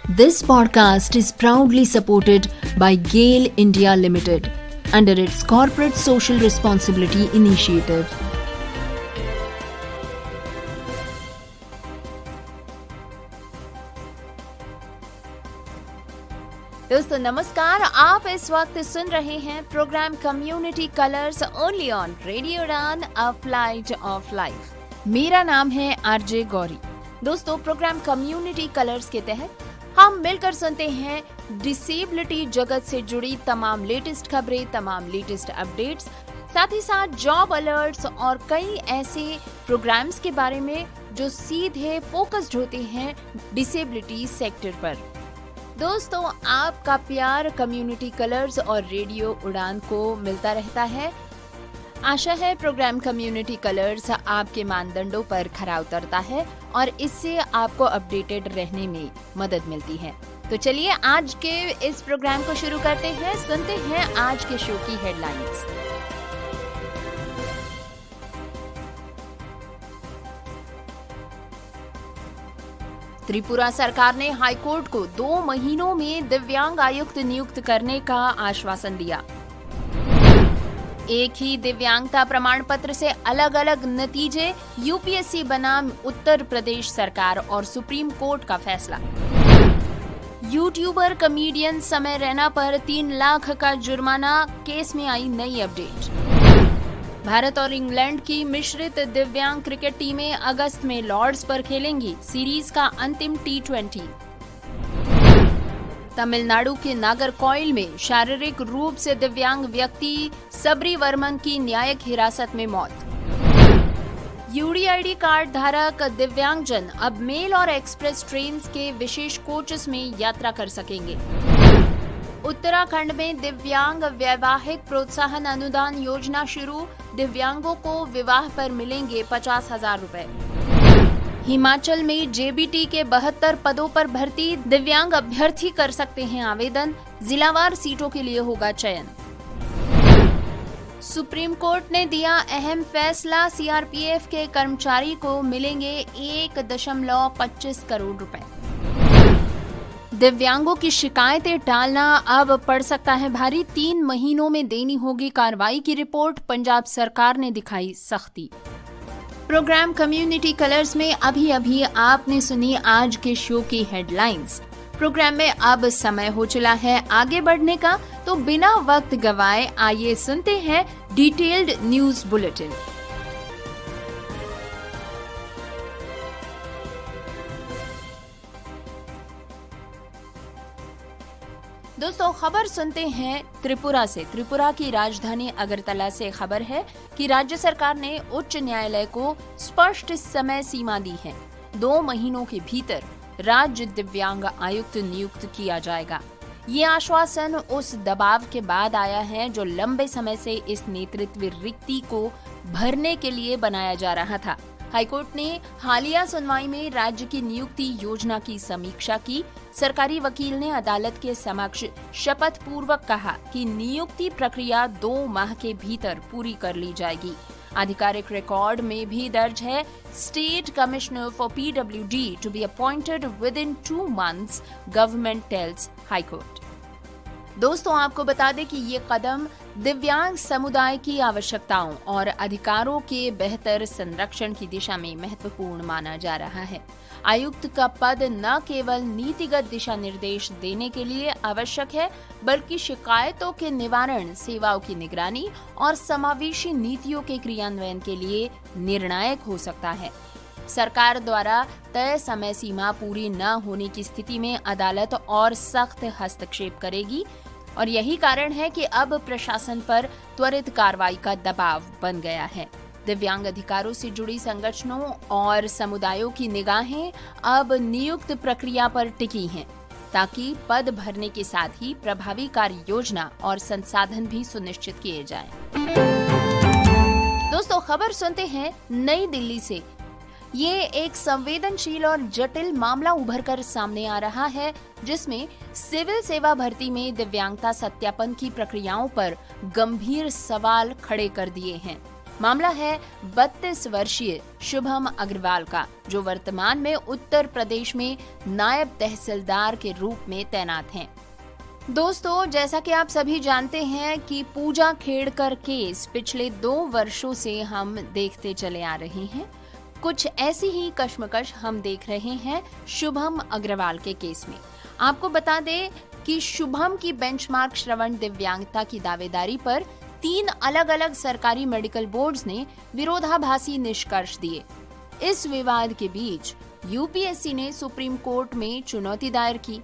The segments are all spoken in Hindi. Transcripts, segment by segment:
This podcast is proudly supported by GAIL India Limited under its Corporate Social Responsibility Initiative. दोस्तों नमस्कार, आप इस वक्त सुन रहे हैं programme community colours only on radio Udaan a flight of life. मेरा नाम है आरजे गौरी। दोस्तों प्रोग्राम कम्युनिटी कलर्स के तहत हम मिलकर सुनते हैं डिसेबिलिटी जगत से जुड़ी तमाम लेटेस्ट खबरें, तमाम लेटेस्ट अपडेट्स, साथ ही साथ जॉब अलर्ट्स और कई ऐसे प्रोग्राम्स के बारे में जो सीधे फोकस्ड होते हैं डिसेबिलिटी सेक्टर पर। दोस्तों आपका प्यार कम्युनिटी कलर्स और रेडियो उड़ान को मिलता रहता है। आशा है प्रोग्राम कम्युनिटी कलर्स आपके मानदंडों पर खरा उतरता है और इससे आपको अपडेटेड रहने में मदद मिलती है। तो चलिए आज के इस प्रोग्राम को शुरू करते हैं। सुनते हैं आज के शो की हेडलाइंस। त्रिपुरा सरकार ने हाईकोर्ट को 2 महीनों में दिव्यांग आयुक्त नियुक्त करने का आश्वासन दिया। एक ही दिव्यांगता प्रमाण पत्र से अलग अलग नतीजे, यूपीएससी बनाम उत्तर प्रदेश सरकार और सुप्रीम कोर्ट का फैसला। यूट्यूबर कॉमेडियन समय रैना पर 3 लाख का जुर्माना, केस में आई नई अपडेट। भारत और इंग्लैंड की मिश्रित दिव्यांग क्रिकेट टीमें अगस्त में लॉर्ड्स पर खेलेंगी सीरीज का अंतिम T20। तमिलनाडु के नागरकोइल में शारीरिक रूप से दिव्यांग व्यक्ति सबरी वर्मन की न्यायिक हिरासत में मौत। यूडीआईडी कार्ड धारक दिव्यांगजन अब मेल और एक्सप्रेस ट्रेन के विशेष कोचेस में यात्रा कर सकेंगे। उत्तराखंड में दिव्यांग वैवाहिक प्रोत्साहन अनुदान योजना शुरू, दिव्यांगों को विवाह पर मिलेंगे 50,000 रुपए। हिमाचल में जेबीटी के 72 पदों पर भर्ती, दिव्यांग अभ्यर्थी कर सकते हैं आवेदन, जिलावार सीटों के लिए होगा चयन। सुप्रीम कोर्ट ने दिया अहम फैसला, सीआरपीएफ के कर्मचारी को मिलेंगे 1.25 करोड़ रुपए। दिव्यांगों की शिकायतें टालना अब पड़ सकता है भारी, 3 महीनों में देनी होगी कार्रवाई की रिपोर्ट, पंजाब सरकार ने दिखाई सख्ती। प्रोग्राम कम्युनिटी कलर्स में अभी आपने सुनी आज के शो की हेडलाइंस। प्रोग्राम में अब समय हो चला है आगे बढ़ने का, तो बिना वक्त गवाए आइए सुनते हैं डिटेल्ड न्यूज बुलेटिन। दोस्तों खबर सुनते हैं त्रिपुरा से। त्रिपुरा की राजधानी अगरतला से खबर है कि राज्य सरकार ने उच्च न्यायालय को स्पष्ट समय सीमा दी है। 2 महीनों के भीतर राज्य दिव्यांग आयुक्त नियुक्त किया जाएगा। ये आश्वासन उस दबाव के बाद आया है जो लंबे समय से इस नेतृत्व रिक्ति को भरने के लिए बनाया जा रहा था। हाईकोर्ट ने हालिया सुनवाई में राज्य की नियुक्ति योजना की समीक्षा की। सरकारी वकील ने अदालत के समक्ष शपथ पूर्वक कहा कि नियुक्ति प्रक्रिया 2 माह के भीतर पूरी कर ली जाएगी। आधिकारिक रिकॉर्ड में भी दर्ज है, state commissioner for PWD to be appointed within 2 months, government tells high court. दोस्तों आपको बता दें कि ये कदम दिव्यांग समुदाय की आवश्यकताओं और अधिकारों के बेहतर संरक्षण की दिशा में महत्वपूर्ण माना जा रहा है। आयुक्त का पद न केवल नीतिगत दिशा निर्देश देने के लिए आवश्यक है, बल्कि शिकायतों के निवारण, सेवाओं की निगरानी और समावेशी नीतियों के क्रियान्वयन के लिए निर्णायक हो सकता है। सरकार द्वारा तय समय सीमा पूरी न होने की स्थिति में अदालत और सख्त हस्तक्षेप करेगी और यही कारण है कि अब प्रशासन पर त्वरित कार्रवाई का दबाव बन गया है। दिव्यांग अधिकारों से जुड़ी संगठनों और समुदायों की निगाहें अब नियुक्त प्रक्रिया पर टिकी हैं, ताकि पद भरने के साथ ही प्रभावी कार्य योजना और संसाधन भी सुनिश्चित किए जाएं। दोस्तों खबर सुनते हैं नई दिल्ली से। ये एक संवेदनशील और जटिल मामला उभर कर सामने आ रहा है, जिसमें सिविल सेवा भर्ती में दिव्यांगता सत्यापन की प्रक्रियाओं पर गंभीर सवाल खड़े कर दिए हैं। मामला है 32 वर्षीय शुभम अग्रवाल का, जो वर्तमान में उत्तर प्रदेश में नायब तहसीलदार के रूप में तैनात हैं। दोस्तों, जैसा कि आप सभी जानते हैं कि पूजा खेड़कर केस पिछले 2 वर्षों से हम देखते चले आ रहे हैं। कुछ ऐसी ही कश्मकश हम देख रहे हैं शुभम अग्रवाल के केस में। आपको बता दें कि शुभम की बेंचमार्क श्रवण दिव्यांगता की दावेदारी पर 3 अलग अलग सरकारी मेडिकल बोर्ड्स ने विरोधाभासी निष्कर्ष दिए। इस विवाद के बीच यूपीएससी ने सुप्रीम कोर्ट में चुनौती दायर की।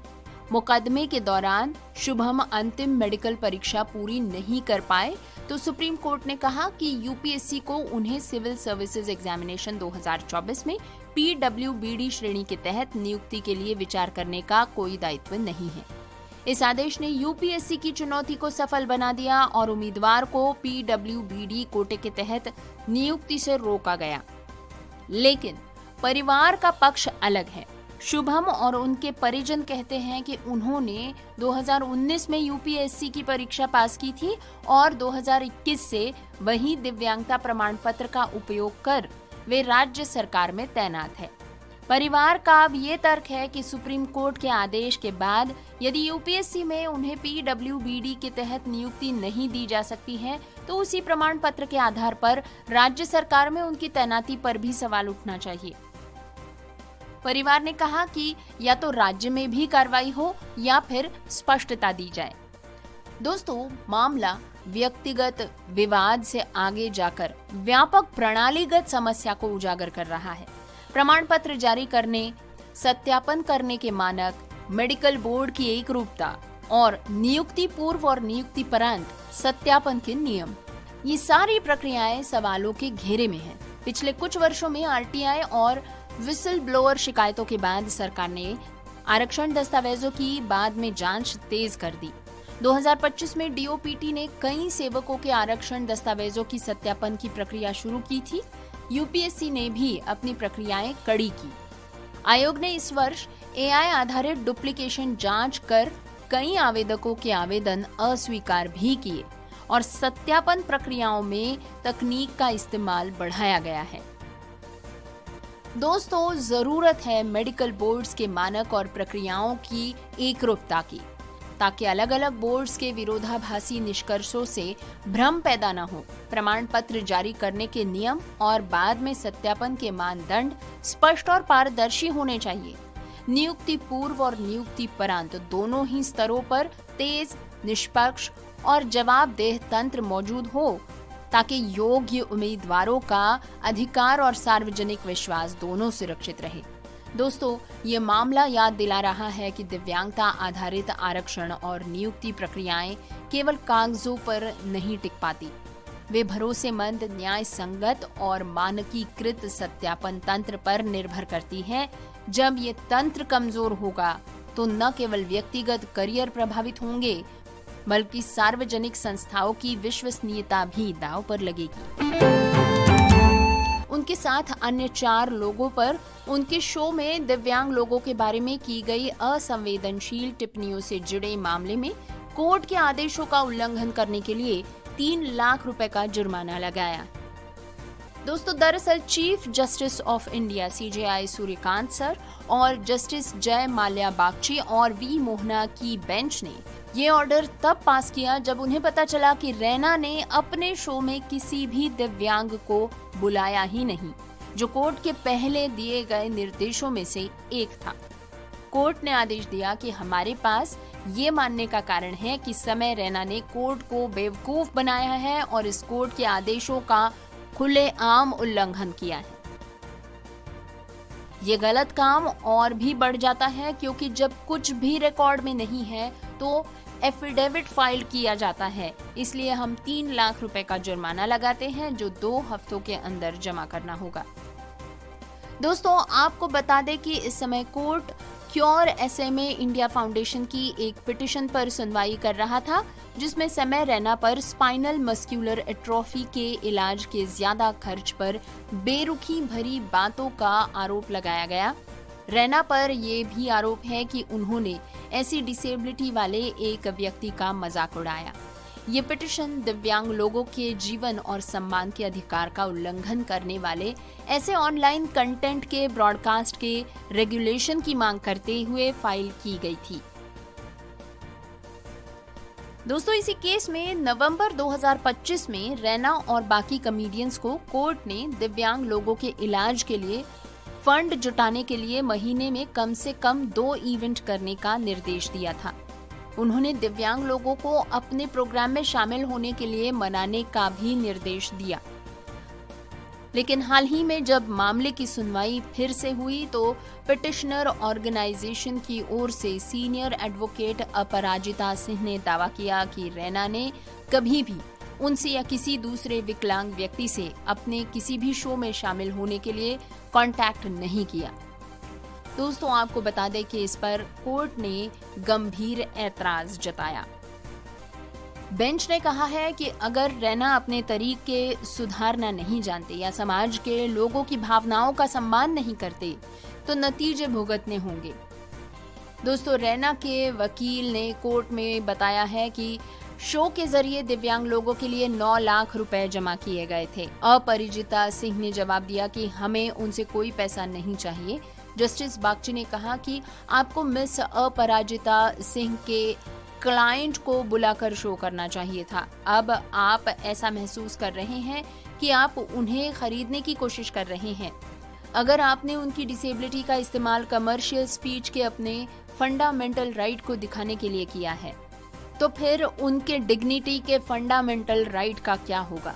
मुकदमे के दौरान शुभम अंतिम मेडिकल परीक्षा पूरी नहीं कर पाए तो सुप्रीम कोर्ट ने कहा कि यूपीएससी को उन्हें सिविल सर्विसेज एग्जामिनेशन 2024 में पीडब्ल्यूबीडी श्रेणी के तहत नियुक्ति के लिए विचार करने का कोई दायित्व नहीं है। इस आदेश ने यूपीएससी की चुनौती को सफल बना दिया और उम्मीदवार को पीडब्ल्यूबीडी कोटे के तहत नियुक्ति से रोका गया। लेकिन परिवार का पक्ष अलग है। शुभम और उनके परिजन कहते हैं कि उन्होंने 2019 में यूपीएससी की परीक्षा पास की थी और 2021 से वही दिव्यांगता प्रमाण पत्र का उपयोग कर वे राज्य सरकार में तैनात है। परिवार का अब ये तर्क है कि सुप्रीम कोर्ट के आदेश के बाद यदि यूपीएससी में उन्हें पीडब्ल्यूबीडी के तहत नियुक्ति नहीं दी जा सकती है तो उसी प्रमाण पत्र के आधार पर राज्य सरकार में उनकी तैनाती पर भी सवाल उठना चाहिए। परिवार ने कहा कि या तो राज्य में भी कार्रवाई हो या फिर स्पष्टता दी जाए। दोस्तों, मामला व्यक्तिगत विवाद से आगे जाकर व्यापक प्रणालीगत समस्या को उजागर कर रहा है। प्रमाण पत्र जारी करने, सत्यापन करने के मानक, मेडिकल बोर्ड की एकरूपता और नियुक्ति पूर्व और नियुक्ति परांत सत्यापन के नियम, ये सारी प्रक्रियाएं सवालों के घेरे में हैं। पिछले कुछ वर्षों में आरटीआई और विसल ब्लोअर शिकायतों के बाद सरकार ने आरक्षण दस्तावेजों की बाद में जांच तेज कर दी। 2025 में डीओपीटी ने कई सेवकों के आरक्षण दस्तावेजों की सत्यापन की प्रक्रिया शुरू की थी। यूपीएससी ने भी अपनी प्रक्रियाएं कड़ी की। आयोग ने इस वर्ष एआई आधारित डुप्लीकेशन जांच कर कई आवेदकों के आवेदन अस्वीकार भी किए और सत्यापन प्रक्रियाओं में तकनीक का इस्तेमाल बढ़ाया गया है। दोस्तों, जरूरत है मेडिकल बोर्ड्स के मानक और प्रक्रियाओं की एकरूपता की, ताकि अलग अलग बोर्ड्स के विरोधाभासी निष्कर्षों से भ्रम पैदा न हो। प्रमाण पत्र जारी करने के नियम और बाद में सत्यापन के मानदंड स्पष्ट और पारदर्शी होने चाहिए। नियुक्ति पूर्व और नियुक्ति परांत दोनों ही स्तरों पर तेज, निष्पक्ष और जवाबदेह तंत्र मौजूद हो, ताकि योग्य उम्मीदवारों का अधिकार और सार्वजनिक विश्वास दोनों सुरक्षित रहे। दोस्तों, ये मामला याद दिला रहा है कि दिव्यांगता आधारित आरक्षण और नियुक्ति प्रक्रियाएं केवल कागजों पर नहीं टिक पाती। वे भरोसेमंद, न्याय संगत और मानकीकृत सत्यापन तंत्र पर निर्भर करती हैं। जब ये तंत्र कमजोर होगा तो न केवल व्यक्तिगत करियर प्रभावित होंगे, बल्कि सार्वजनिक संस्थाओं की विश्वसनीयता भी दांव पर लगेगी। उनके साथ अन्य 4 लोगों पर उनके शो में दिव्यांग लोगों के बारे में की गई असंवेदनशील टिप्पणियों से जुड़े मामले में कोर्ट के आदेशों का उल्लंघन करने के लिए 3 लाख रुपए का जुर्माना लगाया। दोस्तों, दरअसल chief justice of India CJI Suryakant sir और जस्टिस जय माल्या बागची और वी मोहना की बेंच ने ये ऑर्डर तब पास किया जब उन्हें पता चला कि रैना ने अपने शो में किसी भी दिव्यांग को बुलाया ही नहीं, जो कोर्ट के पहले दिए गए निर्देशों में से एक था। कोर्ट ने आदेश दिया कि हमारे पास ये मानने का कारण है कि समय रैना ने कोर्ट को बेवकूफ बनाया है और इस कोर्ट के आदेशों का खुलेआम उल्लंघन किया है। ये गलत काम और भी बढ़ जाता है, क्योंकि जब कुछ भी रिकॉर्ड में नहीं है तो एफिडेविट फाइल किया जाता है। इसलिए हम 3 लाख रुपए का जुर्माना लगाते हैं, जो 2 हफ्तों के अंदर जमा करना होगा। दोस्तों, आपको बता दें कि इस समय court cure SMA India foundation की एक पिटीशन पर सुनवाई कर रहा था, जिसमें समय रैना पर स्पाइनल मस्कुलर एट्रोफी के इलाज के ज्यादा खर्च पर बेरुखी भरी बातों का आरोप लगाया गया। रैना पर यह भी आरोप है कि उन्होंने ऐसी डिसेबिलिटी वाले एक व्यक्ति का मजाक उड़ाया। ये पिटीशन दिव्यांग लोगों के जीवन और सम्मान के अधिकार का उल्लंघन करने वाले ऐसे ऑनलाइन कंटेंट के ब्रॉडकास्ट के रेगुलेशन की मांग करते हुए फाइल की गई थी। दोस्तों, इसी केस में नवंबर 2025 में रैना और बाकी कॉमेडियंस को कोर्ट ने दिव्यांग लोगों के इलाज के लिए फंड जुटाने के लिए महीने में कम से कम 2 इवेंट करने का निर्देश दिया था। उन्होंने दिव्यांग लोगों को अपने प्रोग्राम में शामिल होने के लिए मनाने का भी निर्देश दिया। लेकिन हाल ही में जब मामले की सुनवाई फिर से हुई तो पिटिशनर ऑर्गेनाइजेशन की ओर से सीनियर एडवोकेट अपराजिता सिंह ने दावा किया कि रैना ने कभी भी उनसे या किसी दूसरे विकलांग व्यक्ति से अपने किसी भी शो में शामिल होने के लिए कांटेक्ट नहीं किया। दोस्तों, आपको बता दें कि इस पर कोर्ट ने गंभीर ऐतराज जताया। बेंच ने कहा है कि अगर रैना अपने तरीके सुधारना नहीं जानते या समाज के लोगों की भावनाओं का सम्मान नहीं करते तो नतीजे भुगतने होंगे। दोस्तों, रैना के वकील ने कोर्ट में बताया है कि शो के जरिए दिव्यांग लोगों के लिए 9 लाख रुपए जमा किए गए थे। अपराजिता सिंह ने जवाब दिया कि हमें उनसे कोई पैसा नहीं चाहिए। जस्टिस बागची ने कहा कि आपको मिस अपराजिता सिंह के क्लाइंट को बुलाकर शो करना चाहिए था। अब आप ऐसा महसूस कर रहे हैं कि आप उन्हें खरीदने की कोशिश कर रहे हैं। अगर आपने उनकी डिसेबिलिटी का इस्तेमाल कमर्शियल स्पीच के अपने फंडामेंटल राइट को दिखाने के लिए किया है, तो फिर उनके डिग्निटी के फंडामेंटल राइट का क्या होगा?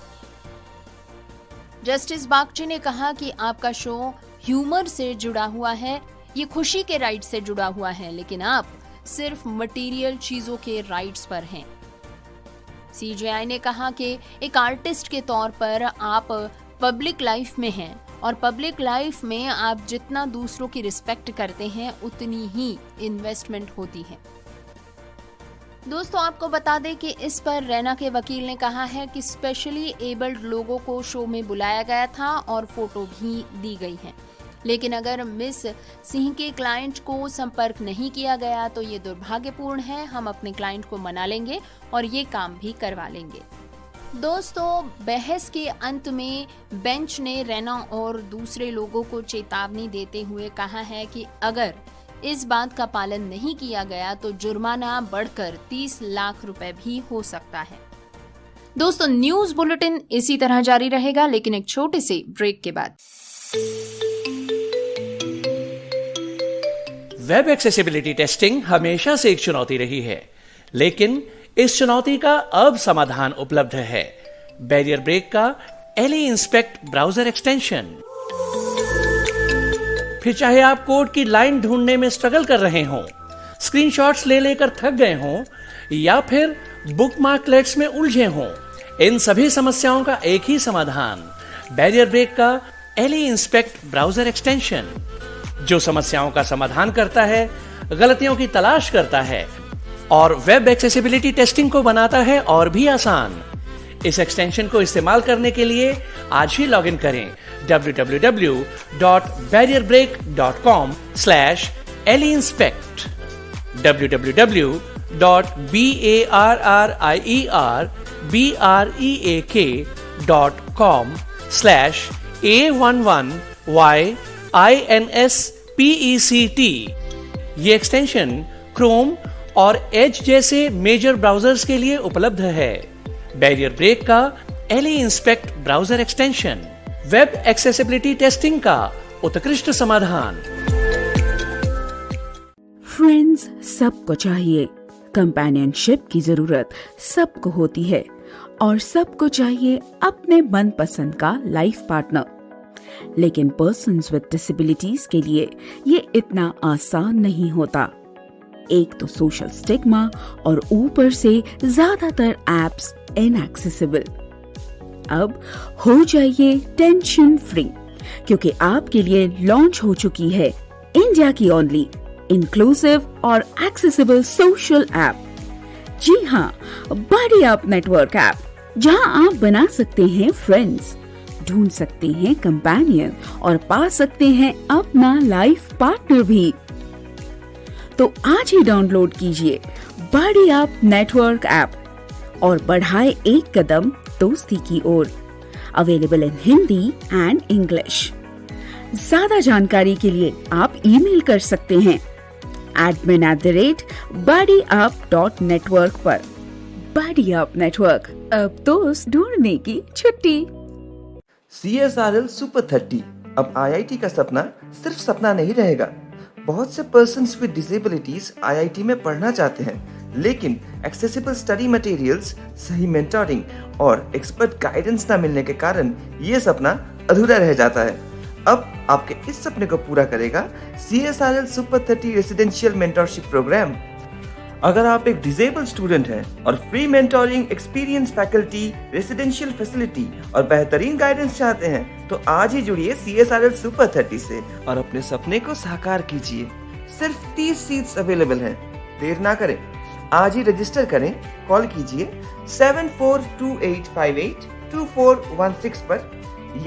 जस्टिस बागची ने कहा कि आपका शो ह्यूमर से जुड़ा हुआ है, ये खुशी के राइट से जुड़ा हुआ है, लेकिन आप सिर्फ मटेरियल चीजों के राइट्स पर हैं। सीजेआई ने कहा कि एक आर्टिस्ट के तौर पर आप पब्लिक लाइफ में हैं और पब्लिक लाइफ में आप जितना दूसरों की रिस्पेक्ट करते हैं उतनी ही इन्वेस्टमेंट होती है। दोस्तों, आपको बता दें कि इस पर रैना के वकील ने कहा है कि स्पेशली एबल्ड लोगों को शो में बुलाया गया था और फोटो भी दी गई है, लेकिन अगर मिस सिंह के क्लाइंट को संपर्क नहीं किया गया तो ये दुर्भाग्यपूर्ण है। हम अपने क्लाइंट को मना लेंगे और ये काम भी करवा लेंगे। दोस्तों, बहस के अंत में बेंच ने रैना और दूसरे लोगों को चेतावनी देते हुए कहा है कि अगर इस बात का पालन नहीं किया गया तो जुर्माना बढ़कर 30 लाख रुपए भी हो सकता है। दोस्तों, न्यूज बुलेटिन इसी तरह जारी रहेगा, लेकिन एक छोटे से ब्रेक के बाद। वेब एक्सेसिबिलिटी टेस्टिंग हमेशा से एक चुनौती रही है, लेकिन इस चुनौती का अब समाधान उपलब्ध है। बैरियर ब्रेक का एली इंस्पेक्ट ब्राउजर एक्सटेंशन। फिर चाहे आप कोड की लाइन ढूंढने में स्ट्रगल कर रहे हों, स्क्रीनशॉट्स ले लेकर थक गए हों या फिर बुकमार्कलेट्स में उलझे हों, इन सभी समस्याओं का एक ही समाधान, बैरियर ब्रेक का एली इंस्पेक्ट ब्राउजर एक्सटेंशन, जो समस्याओं का समाधान करता है, गलतियों की तलाश करता है और वेब एक्सेसिबिलिटी टेस्टिंग को बनाता है और भी आसान। इस एक्सटेंशन को इस्तेमाल करने के लिए आज ही लॉगिन करें www.barrierbreak.com/eliinspect www.barrierbreak.com/A11YINSPECT। ये एक्सटेंशन क्रोम और एज जैसे मेजर ब्राउजर्स के लिए उपलब्ध है। बैरियर ब्रेक का Ally Inspect browser extension, web accessibility testing का उत्कृष्ट समाधान। फ्रेंड्स सबको चाहिए, कंपेनियनशिप की जरूरत सबको होती है और सबको चाहिए अपने मनपसंद का लाइफ पार्टनर। लेकिन पर्सन्स विद डिसेबिलिटीज के लिए ये इतना आसान नहीं होता। एक तो सोशल स्टिग्मा और ऊपर से ज्यादातर एप्स इनएक्सेसिबल। अब हो जाइए टेंशन फ्री, क्योंकि आपके लिए लॉन्च हो चुकी है इंडिया की ओनली इंक्लूसिव और एक्सेसिबल सोशल ऐप। जी हाँ, बड़ी अप नेटवर्क ऐप, जहां आप बना सकते हैं फ्रेंड्स, ढूंढ सकते हैं कंपेनियन और पा सकते हैं अपना लाइफ पार्टनर भी। तो आज ही डाउनलोड कीजिए बड़ी अप नेटवर्क ऐप और बढ़ाए एक कदम दोस्ती की ओर। Available in Hindi and English. ज्यादा जानकारी के लिए आप ईमेल कर सकते हैं admin@buddyup.network पर। बडी अप नेटवर्क, अब दोस्त ढूंढने की छुट्टी। CSRL सुपर 30 अब IIT का सपना सिर्फ सपना नहीं रहेगा। बहुत से पर्सन्स विद डिसेबिलिटीज IIT में पढ़ना चाहते हैं, लेकिन एक्सेसिबल स्टडी मटेरियल्स, सही मेंटोरिंग और एक्सपर्ट गाइडेंस न मिलने के कारण ये सपना अधूरा रह जाता है। अब आपके इस सपने को पूरा करेगा CSRL super 30 residential mentorship programme. अगर आप एक डिसेबल्ड स्टूडेंट हैं और free mentoring, experience faculty, residential facility और बेहतरीन गाइडेंस चाहते हैं, तो आज ही जुड़िए CSRL सुपर 30 से और अपने सपने को साकार कीजिए। सिर्फ 30 सीट्स अवेलेबल हैं। देर ना करें, आज ही रजिस्टर करें। कॉल कीजिए 7428582416 पर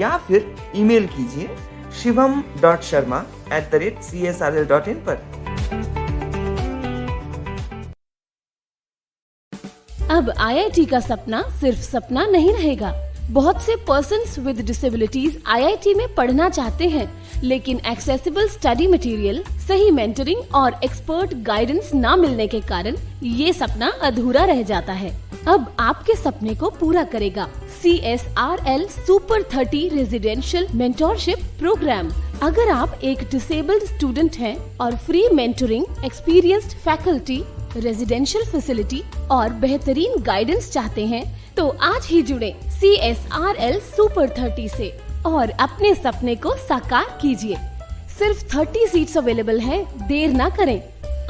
या फिर ईमेल कीजिए shivam.sharma@csrl.in पर। अब IIT का सपना सिर्फ सपना नहीं रहेगा। बहुत से पर्सन्स विद डिसेबिलिटीज IIT में पढ़ना चाहते हैं, लेकिन एक्सेसिबल स्टडी मटेरियल, सही मेंटरिंग और एक्सपर्ट गाइडेंस ना मिलने के कारण ये सपना अधूरा रह जाता है। अब आपके सपने को पूरा करेगा CSRL super 30 residential mentorship programme. अगर आप एक डिसेबल्ड स्टूडेंट हैं और free mentoring, experienced faculty, residential facility और बेहतरीन गाइडेंस चाहते हैं, तो आज ही जुड़े CSRL सुपर 30 से और अपने सपने को साकार कीजिए। सिर्फ 30 सीट्स अवेलेबल हैं, देर ना करें,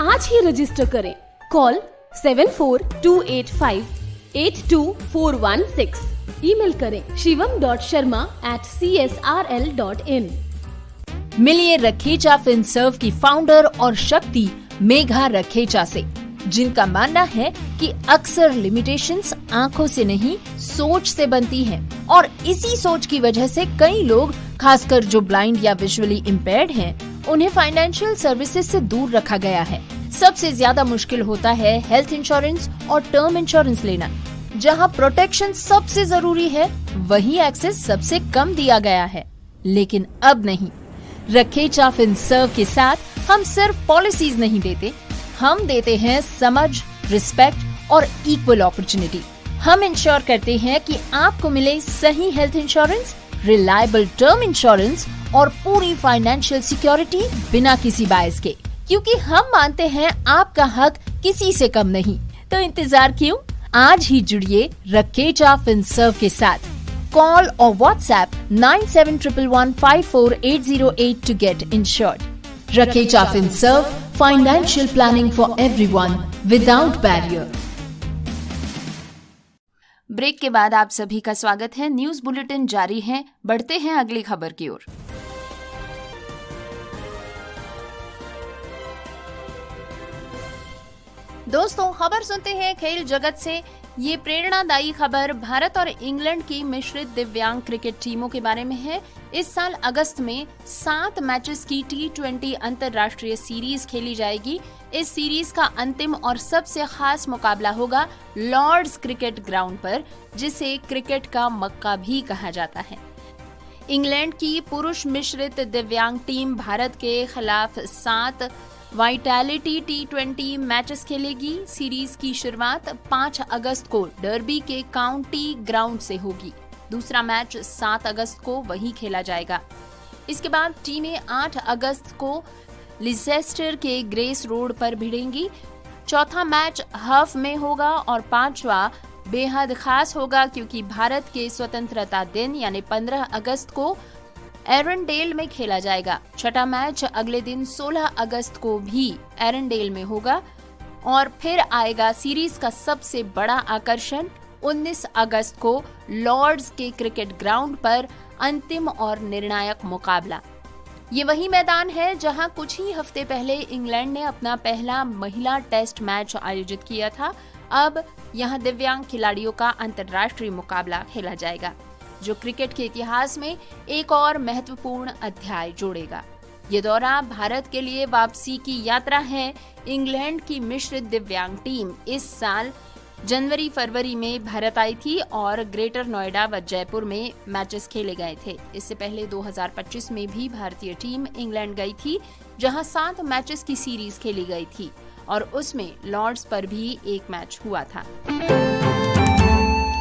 आज ही रजिस्टर करें। कॉल 7428582416। ईमेल करें shivam.sharma@csrl.in। मिलिए रखेचा फिनसर्व की फाउंडर और शक्ति मेघा रखेचा से, जिनका मानना है कि अक्सर लिमिटेशंस आंखों से नहीं सोच से बनती हैं और इसी सोच की वजह से कई लोग, खासकर जो ब्लाइंड या विजुअली इम्पेयर्ड हैं, उन्हें फाइनेंशियल सर्विसेज से दूर रखा गया है। सबसे ज्यादा मुश्किल होता है हेल्थ इंश्योरेंस और टर्म इंश्योरेंस लेना। जहां प्रोटेक्शन सबसे जरूरी है, वहीं एक्सेस सबसे कम दिया गया है। लेकिन अब नहीं, रखेचा फिनसर्व के साथ हम सिर्फ पॉलिसीज नहीं देते, हम देते हैं समझ, रिस्पेक्ट और इक्वल अपॉर्चुनिटी। हम इंश्योर करते हैं कि आपको मिले सही health insurance, reliable term insurance और पूरी फाइनेंशियल सिक्योरिटी बिना किसी बायस के, क्योंकि हम मानते हैं आपका हक किसी से कम नहीं। तो इंतजार क्यों, आज ही जुड़िए रखेचा फिनसर्व के साथ। Call or WhatsApp 9711154808 to get insured. Rakecha FinServ, financial planning for everyone without barrier. Break के बाद आप सभी का स्वागत है। न्यूज बुलेटिन जारी है, बढ़ते हैं अगली खबर की ओर। दोस्तों, खबर सुनते हैं खेल जगत से। ये प्रेरणादायी खबर भारत और इंग्लैंड की मिश्रित दिव्यांग क्रिकेट टीमों के बारे में है। इस साल अगस्त में 7 मैचेस की T20 अंतर्राष्ट्रीय सीरीज खेली जाएगी। इस सीरीज का अंतिम और सबसे खास मुकाबला होगा लॉर्ड्स क्रिकेट ग्राउंड पर, जिसे क्रिकेट का मक्का भी कहा जाता है। इंग्लैंड की पुरुष मिश्रित दिव्यांग टीम भारत के खिलाफ 7 वाइटैलिटी T20 मैचेस खेलेगी। सीरीज की शुरुआत 5 अगस्त को डर्बी के काउंटी ग्राउंड से होगी। दूसरा मैच 7 अगस्त को वहीं खेला जाएगा। इसके बाद टीमें 8 अगस्त को लिसेस्टर के ग्रेस रोड पर भिड़ेंगी। चौथा मैच हफ में होगा और 5वां बेहद खास होगा, क्योंकि भारत के स्वतंत्रता दिन यानी 15 अगस्त को एरनडेल में खेला जाएगा। छठा मैच अगले दिन 16 अगस्त को भी एरनडेल में होगा और फिर आएगा सीरीज का सबसे बड़ा आकर्षण 19 अगस्त को लॉर्ड्स के क्रिकेट ग्राउंड पर अंतिम और निर्णायक मुकाबला। ये वही मैदान है जहां कुछ ही हफ्ते पहले इंग्लैंड ने अपना पहला महिला टेस्ट मैच आयोजित किया था। अब यहां दिव्यांग खिलाड़ियों का अंतर्राष्ट्रीय मुकाबला खेला जाएगा, जो क्रिकेट के इतिहास में एक और महत्वपूर्ण अध्याय जोड़ेगा। ये दौरा भारत के लिए वापसी की यात्रा है। इंग्लैंड की मिश्रित दिव्यांग टीम इस साल जनवरी फरवरी में भारत आई थी और ग्रेटर नोएडा व जयपुर में मैचेस खेले गए थे। इससे पहले 2025 में भी भारतीय टीम इंग्लैंड गई थी, जहां 7 मैचेस की सीरीज खेली गई थी और उसमें लॉर्ड्स पर भी एक मैच हुआ था।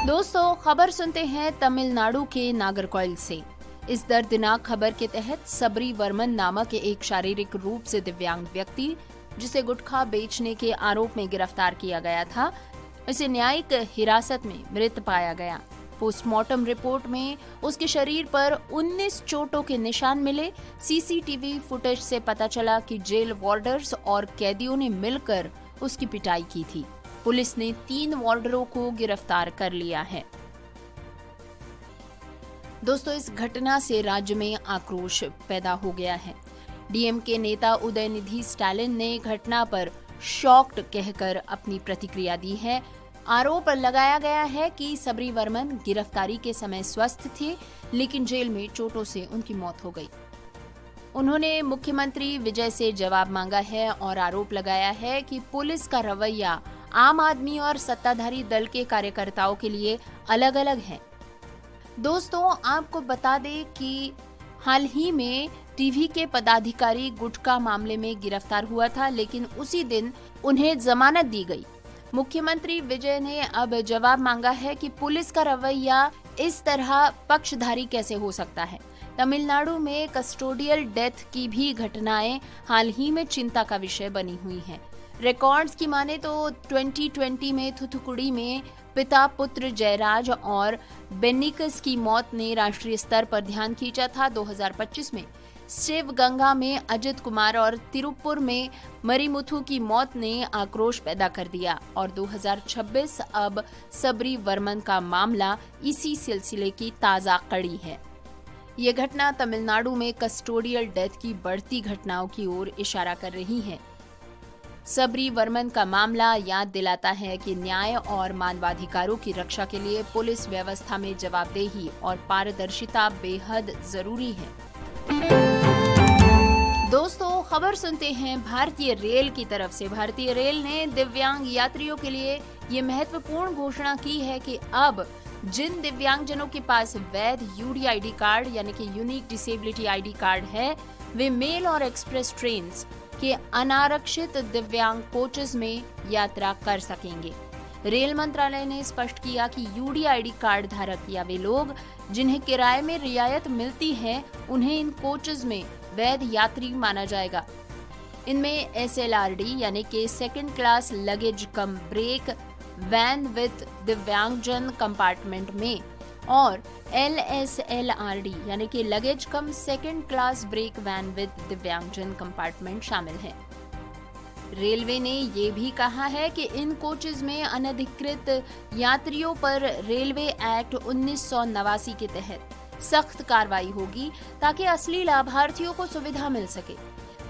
दोस्तों, खबर सुनते हैं तमिलनाडु के नागरकोइल से। इस दर्दनाक खबर के तहत सबरी वर्मन नामक एक शारीरिक रूप से दिव्यांग व्यक्ति, जिसे गुटखा बेचने के आरोप में गिरफ्तार किया गया था, इसे न्यायिक हिरासत में मृत पाया गया। पोस्टमार्टम रिपोर्ट में उसके शरीर पर 19 चोटों के निशान मिले। सीसीटीवी फुटेज से पता चला कि जेल वार्डर्स और कैदियों ने मिलकर उसकी पिटाई की थी। पुलिस ने 3 वार्डरों को गिरफ्तार कर लिया है। दोस्तों, इस घटना से राज्य में आक्रोश पैदा हो गया है। डीएमके नेता उदयनिधि स्टालिन ने घटना पर शॉक्ड कहकर अपनी प्रतिक्रिया दी है। आरोप लगाया गया है कि सबरी वर्मन गिरफ्तारी के समय स्वस्थ थे, लेकिन जेल में चोटों से उनकी मौत हो गई। उन्होंने मुख्यमंत्री विजय से जवाब मांगा है और आरोप लगाया है कि पुलिस का रवैया आम आदमी और सत्ताधारी दल के कार्यकर्ताओं के लिए अलग अलग है। दोस्तों, आपको बता दें कि हाल ही में टीवी के पदाधिकारी गुटखा मामले में गिरफ्तार हुआ था, लेकिन उसी दिन उन्हें जमानत दी गई। मुख्यमंत्री विजय ने अब जवाब मांगा है कि पुलिस का रवैया इस तरह पक्षधारी कैसे हो सकता है। तमिलनाडु में कस्टोडियल डेथ की भी घटनाएं हाल ही में चिंता का विषय बनी हुई हैं। रिकॉर्ड्स की माने तो 2020 में थुथुकुडी में पिता पुत्र जयराज और बेनिकस की मौत ने राष्ट्रीय स्तर पर ध्यान खींचा था। 2025 में शिवगंगा में अजित कुमार और तिरुपुर में मरिमुथु की मौत ने आक्रोश पैदा कर दिया और 2026 अब सबरी वर्मन का मामला इसी सिलसिले की ताजा कड़ी है। ये घटना तमिलनाडु में कस्टोडियल डेथ की बढ़ती घटनाओं की ओर इशारा कर रही है। सबरी वर्मन का मामला याद दिलाता है कि न्याय और मानवाधिकारों की रक्षा के लिए पुलिस व्यवस्था में जवाबदेही और पारदर्शिता बेहद जरूरी है। दोस्तों, खबर सुनते हैं भारतीय रेल की तरफ से। भारतीय रेल ने दिव्यांग यात्रियों के लिए ये महत्वपूर्ण घोषणा की है कि अब जिन दिव्यांगजनों के पास वैध यूडीआईडी कार्ड यानी कि यूनिक डिसेबिलिटी आईडी कार्ड है, वे मेल और एक्सप्रेस ट्रेन के अनारक्षित दिव्यांग कोचेस में यात्रा कर सकेंगे। रेल मंत्रालय ने स्पष्ट किया कि यूडीआईडी कार्ड धारक या वे लोग जिन्हें किराए में रियायत मिलती है, उन्हें इन कोचेस में वैध यात्री माना जाएगा। इनमें एसएलआरडी यानी कि second class luggage cum brake van with दिव्यांगजन कंपार्टमेंट में और एलएसएलआरडी यानी कि luggage cum second class brake van with दिव्यांगजन कंपार्टमेंट शामिल है। रेलवे ने ये भी कहा है कि इन कोचेज में अनधिकृत यात्रियों पर रेलवे एक्ट 1989 के तहत सख्त कार्रवाई होगी ताकि असली लाभार्थियों को सुविधा मिल सके।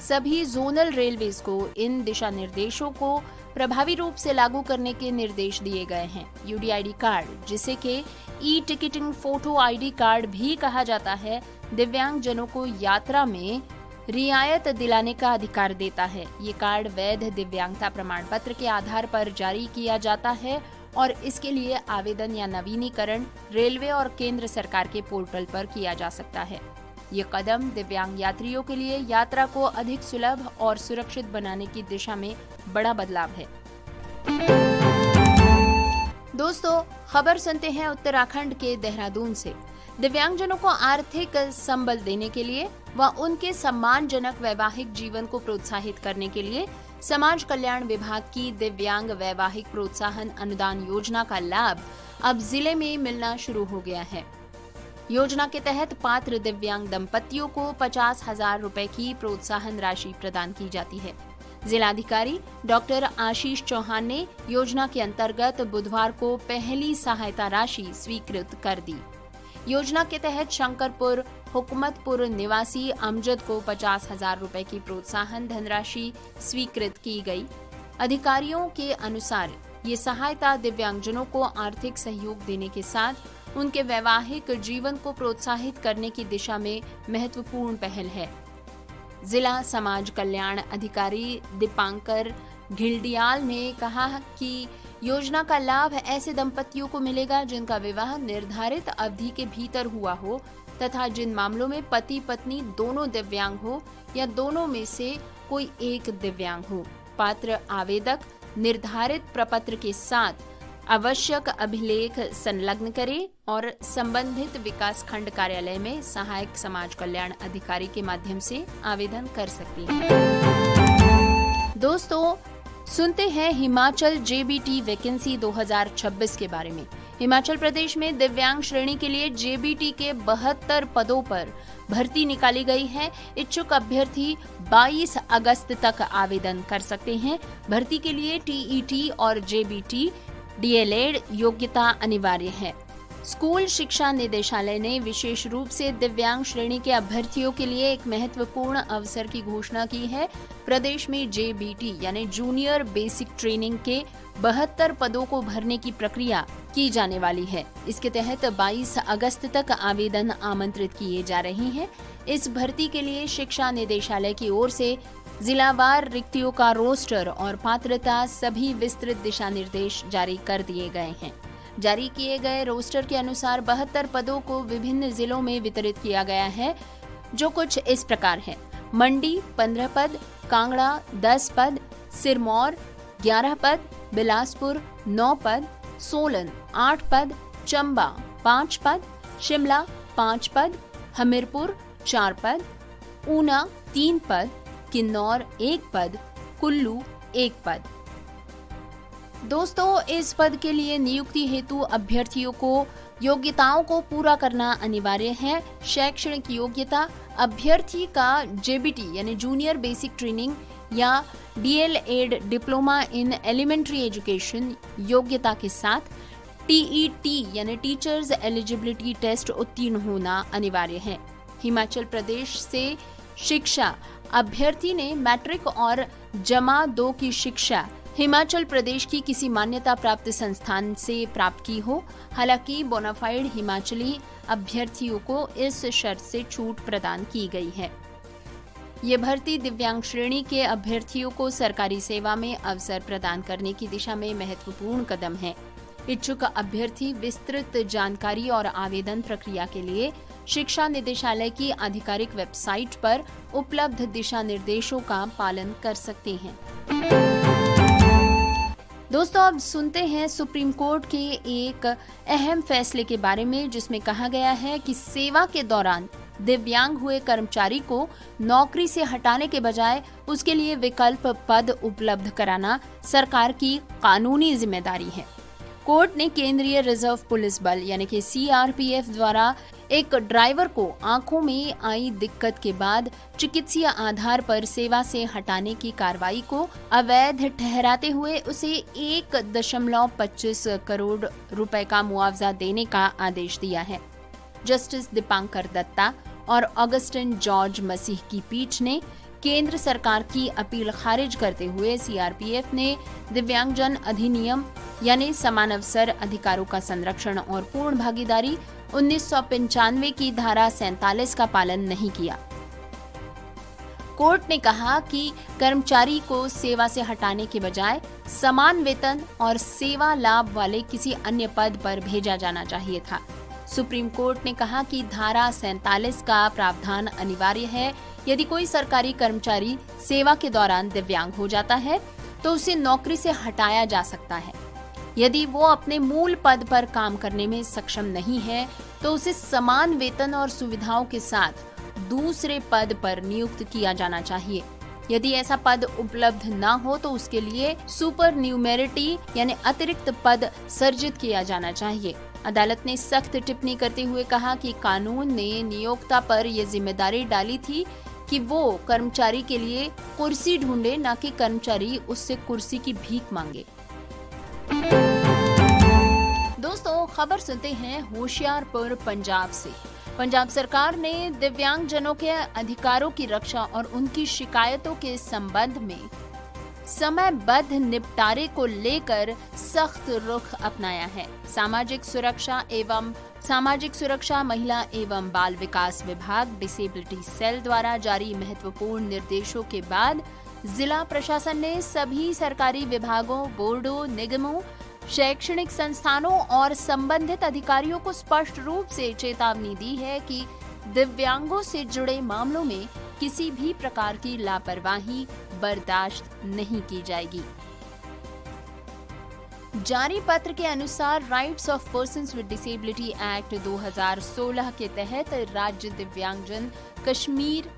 सभी जोनल रेलवेज को इन दिशा निर्देशों को प्रभावी रूप से लागू करने के निर्देश दिए गए हैं। यूडीआईडी कार्ड, जिसे के e ticketing photo ID card भी कहा जाता है, दिव्यांग जनों को यात्रा में रियायत दिलाने का अधिकार देता है। ये कार्ड वैध दिव्यांगता प्रमाण पत्र के आधार पर जारी किया जाता है और इसके लिए आवेदन या नवीनीकरण रेलवे और केंद्र सरकार के पोर्टल पर किया जा सकता है। ये कदम दिव्यांग यात्रियों के लिए यात्रा को अधिक सुलभ और सुरक्षित बनाने की दिशा में बड़ा बदलाव है। दोस्तों, खबर सुनते हैं उत्तराखंड के देहरादून से। दिव्यांगजनों को आर्थिक संबल देने के लिए व उनके सम्मानजनक वैवाहिक जीवन को प्रोत्साहित करने के लिए समाज कल्याण विभाग की दिव्यांग वैवाहिक प्रोत्साहन अनुदान योजना का लाभ अब जिले में मिलना शुरू हो गया है। योजना के तहत पात्र दिव्यांग दंपतियों को 50,000 रुपए की प्रोत्साहन राशि प्रदान की जाती है। जिलाधिकारी डॉक्टर आशीष चौहान ने योजना के अंतर्गत बुधवार को पहली सहायता राशि स्वीकृत कर दी। योजना के तहत शंकरपुर हुकमतपुर निवासी अमजद को 50,000 रुपए की प्रोत्साहन धनराशि स्वीकृत की गई। अधिकारियों के अनुसार ये सहायता दिव्यांगजनों को आर्थिक सहयोग देने के साथ उनके वैवाहिक जीवन को प्रोत्साहित करने की दिशा में महत्वपूर्ण पहल है। जिला समाज कल्याण अधिकारी दीपांकर घिल्डियाल ने कहा कि योजना का लाभ ऐसे दंपतियों को मिलेगा जिनका विवाह निर्धारित अवधि के भीतर हुआ हो तथा जिन मामलों में पति पत्नी दोनों दिव्यांग हो या दोनों में से कोई एक दिव्यांग हो। पात्र आवेदक निर्धारित प्रपत्र के साथ आवश्यक अभिलेख संलग्न करे और संबंधित विकास खंड कार्यालय में सहायक समाज कल्याण अधिकारी के माध्यम से आवेदन कर सकती है। दोस्तों, सुनते हैं हिमाचल जेबीटी वैकेंसी 2026 के बारे में। हिमाचल प्रदेश में दिव्यांग श्रेणी के लिए जेबीटी के 72 पदों पर भर्ती निकाली गई है। इच्छुक अभ्यर्थी 22 अगस्त तक आवेदन कर सकते हैं। भर्ती के लिए टीईटी और जेबीटी डीएलएड योग्यता अनिवार्य है। स्कूल शिक्षा निदेशालय ने विशेष रूप से दिव्यांग श्रेणी के अभ्यर्थियों के लिए एक महत्वपूर्ण अवसर की घोषणा की है। प्रदेश में जेबीटी यानी जूनियर बेसिक ट्रेनिंग के 72 पदों को भरने की प्रक्रिया की जाने वाली है। इसके तहत 22 अगस्त तक आवेदन आमंत्रित किए जा रहे हैं। इस भर्ती के लिए शिक्षा निदेशालय की ओर से जिलावार रिक्तियों का रोस्टर और पात्रता सभी विस्तृत दिशा निर्देश जारी कर दिए गए हैं। जारी किए गए रोस्टर के अनुसार 72 पदों को विभिन्न जिलों में वितरित किया गया है, जो कुछ इस प्रकार है। मंडी 15 पद, कांगड़ा 10 पद, सिरमौर 11 पद, बिलासपुर 9 पद, सोलन 8 पद, चंबा 5 पद, शिमला 5 पद, हमीरपुर 4 पद, ऊना 3 पद, किन्नौर 1 पद, कुल्लू 1 पद। दोस्तों, इस पद के लिए नियुक्ति हेतु अभ्यर्थियों को योग्यताओं को पूरा करना अनिवार्य है। शैक्षणिक योग्यता: अभ्यर्थी का जेबीटी यानी जूनियर बेसिक ट्रेनिंग या DElEd diploma in elementary education योग्यता के साथ टीईटी यानी टीचर्स एलिजिबिलिटी टेस्ट उत्तीर्ण होना अनिवार्य है। हिमाचल प्रदेश से शिक्षा: अभ्यर्थी ने मैट्रिक और जमा 2 की शिक्षा हिमाचल प्रदेश की किसी मान्यता प्राप्त संस्थान से प्राप्त की हो। हालांकि बोनाफाइड हिमाचली अभ्यर्थियों को इस शर्त से छूट प्रदान की गई है। ये भर्ती दिव्यांग श्रेणी के अभ्यर्थियों को सरकारी सेवा में अवसर प्रदान करने की दिशा में महत्वपूर्ण कदम है। इच्छुक अभ्यर्थी विस्तृत जानकारी और आवेदन प्रक्रिया के लिए शिक्षा निदेशालय की आधिकारिक वेबसाइट पर उपलब्ध दिशा निर्देशों का पालन कर सकते हैं। दोस्तों, अब सुनते हैं सुप्रीम कोर्ट के एक अहम फैसले के बारे में, जिसमें कहा गया है कि सेवा के दौरान दिव्यांग हुए कर्मचारी को नौकरी से हटाने के बजाय उसके लिए विकल्प पद उपलब्ध कराना सरकार की कानूनी जिम्मेदारी है। कोर्ट ने केंद्रीय रिजर्व पुलिस बल यानी कि सीआरपीएफ द्वारा एक ड्राइवर को आंखों में आई दिक्कत के बाद चिकित्सीय आधार पर सेवा से हटाने की कार्रवाई को अवैध ठहराते हुए उसे 1.25 करोड़ रुपए का मुआवजा देने का आदेश दिया है। जस्टिस दीपांकर दत्ता और ऑगस्टिन जॉर्ज मसीह की पीठ ने केंद्र सरकार की अपील खारिज करते हुए सीआरपीएफ ने दिव्यांगजन अधिनियम यानी समान अवसर अधिकारों का संरक्षण और पूर्ण भागीदारी 1995 की धारा 47 का पालन नहीं किया। कोर्ट ने कहा कि कर्मचारी को सेवा से हटाने के बजाय समान वेतन और सेवा लाभ वाले किसी अन्य पद पर भेजा जाना चाहिए था। सुप्रीम कोर्ट ने कहा कि धारा 47 का प्रावधान अनिवार्य है। यदि कोई सरकारी कर्मचारी सेवा के दौरान दिव्यांग हो जाता है तो उसे नौकरी से हटाया जा सकता है। यदि वो अपने मूल पद पर काम करने में सक्षम नहीं है तो उसे समान वेतन और सुविधाओं के साथ दूसरे पद पर नियुक्त किया जाना चाहिए। यदि ऐसा पद उपलब्ध न हो तो उसके लिए सुपर न्यूमेरिटी यानी अतिरिक्त पद सर्जित किया जाना चाहिए। अदालत ने सख्त टिप्पणी करते हुए कहा कि कानून ने नियोक्ता पर यह जिम्मेदारी डाली थी कि वो कर्मचारी के लिए कुर्सी ढूंढे, न कि कर्मचारी उससे कुर्सी की भीख मांगे। दोस्तों, खबर सुनते हैं होशियारपुर पंजाब से। पंजाब सरकार ने दिव्यांगजनों के अधिकारों की रक्षा और उनकी शिकायतों के संबंध में समयबद्ध निपटारे को लेकर सख्त रुख अपनाया है। सामाजिक सुरक्षा महिला एवं बाल विकास विभाग डिसेबिलिटी सेल द्वारा जारी महत्वपूर्ण निर्देशों के बाद जिला प्रशासन ने सभी सरकारी विभागों, बोर्डों, निगमों, शैक्षणिक संस्थानों और संबंधित अधिकारियों को स्पष्ट रूप से चेतावनी दी है कि दिव्यांगों से जुड़े मामलों में किसी भी प्रकार की लापरवाही बर्दाश्त नहीं की जाएगी। जारी पत्र के अनुसार rights of persons with disability act 2016 के तहत राज्य दिव्यांगजन कश्मीर